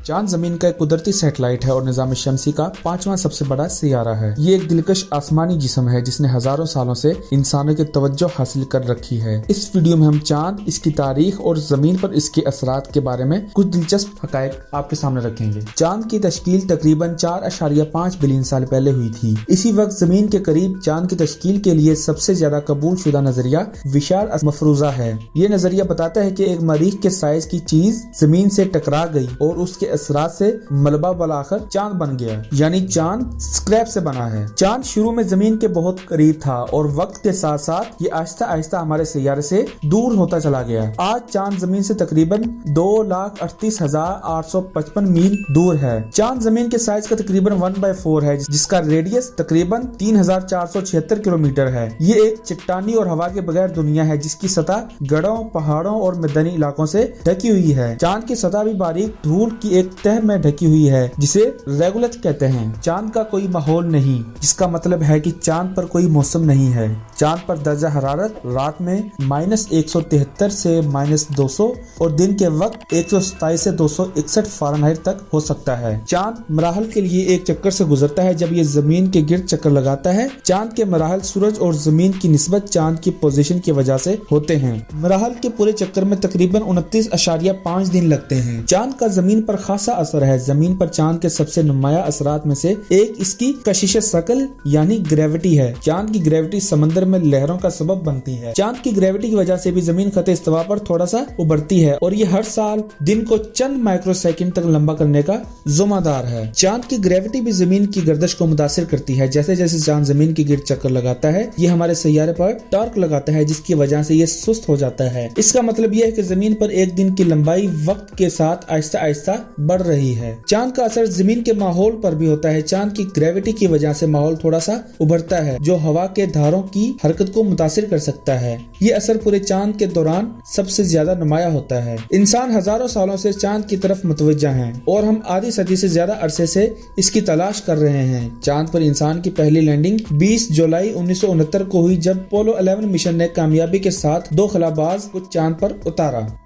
चांद जमीन का एक कुदरती सैटेलाइट है और निजाम शमसी का 5वां सबसे बड़ा सियारा है। ये एक दिलकश आसमानी जिस्म है जिसने हजारों सालों से इंसानों की तवज्जो हासिल कर रखी है। इस वीडियो में हम चांद, इसकी तारीख और जमीन पर इसके असरात के बारे में कुछ दिलचस्प हकायक आपके सामने रखेंगे। चांद की तश्कील तकरीबन 4.5 बिलियन साल पहले हुई थी। इसी वक्त जमीन के करीब चांद की तश्कील के लिए सबसे ज्यादा कबूल शुदा नजरिया विशाल मफरूजा है। ये नजरिया बताता है कि एक मरीख के साइज की चीज जमीन से टकरा गई और उसके असरात से मलबा बनाकर चांद बन गया, यानी चांद स्क्रैप से बना है। चांद शुरू में जमीन के बहुत करीब था और वक्त के साथ साथ ये आहिस्ता आहिस्ता हमारे सियारे से दूर होता चला गया। आज चांद जमीन से तकरीबन 2,38,855 मील दूर है। चांद जमीन के साइज का तकरीबन 1/4 है, जिसका रेडियस तकरीबन 3,476 किलोमीटर है। ये एक चट्टानी और हवा के बगैर दुनिया है जिसकी सतह गढ़ों, पहाड़ों और मैदानी इलाकों से ढकी हुई है। चांद की सतह भी बारीक धूल की एक तह में ढकी हुई है जिसे रेगुलेट कहते हैं। चांद का कोई माहौल नहीं, जिसका मतलब है कि चांद पर कोई मौसम नहीं है। चांद पर दर्जा हरारत रात में -173 से -200 और दिन के वक्त 127 से 261 फ़ारेनहाइट तक हो सकता है। चांद मराहल के लिए एक चक्कर से गुजरता है। जब ये जमीन के गिर्द चक्कर लगाता है, चांद के मराहल सूरज और जमीन की निस्बत चांद की पोजीशन की वजह से होते हैं। मराहल के पूरे चक्कर में तकरीबन 29.5 दिन लगते हैं। चांद का जमीन पर खासा असर है। जमीन पर चांद के सबसे नुमाया असरात में से एक इसकी कशिश शकल यानी ग्रेविटी है। चांद की ग्रेविटी समंदर में लहरों का सबब बनती है। चांद की ग्रेविटी की वजह से भी जमीन खते इस्तिवा पर थोड़ा सा उभरती है और ये हर साल दिन को चंद माइक्रोसेकंड तक लंबा करने का जिम्मेदार है। चांद की ग्रेविटी भी जमीन की गर्दिश को मुतासिर करती है। जैसे जैसे चांद जमीन के गिर्द चक्कर लगाता है, ये हमारे सैयारे पर टॉर्क लगाता है, जिसकी वजह से ये सुस्त हो जाता है। इसका मतलब यह है कि जमीन पर एक दिन की लंबाई वक्त के साथ आहिस्ता आहिस्ता बढ़ रही है। चांद का असर जमीन के माहौल पर भी होता है। चांद की ग्रेविटी की वजह से माहौल थोड़ा सा उभरता है जो हवा के धारों की हरकत को मुतासिर कर सकता है। ये असर पूरे चांद के दौरान सबसे ज्यादा नुमाया होता है। इंसान हजारों सालों से चांद की तरफ मुतवज्जा हैं और हम आधी सदी से ज्यादा अरसे से इसकी तलाश कर रहे हैं। चांद पर इंसान की पहली लैंडिंग 20 जुलाई 1969 को हुई, जब पोलो 11 मिशन ने कामयाबी के साथ 2 खलाबाज को चांद पर उतारा।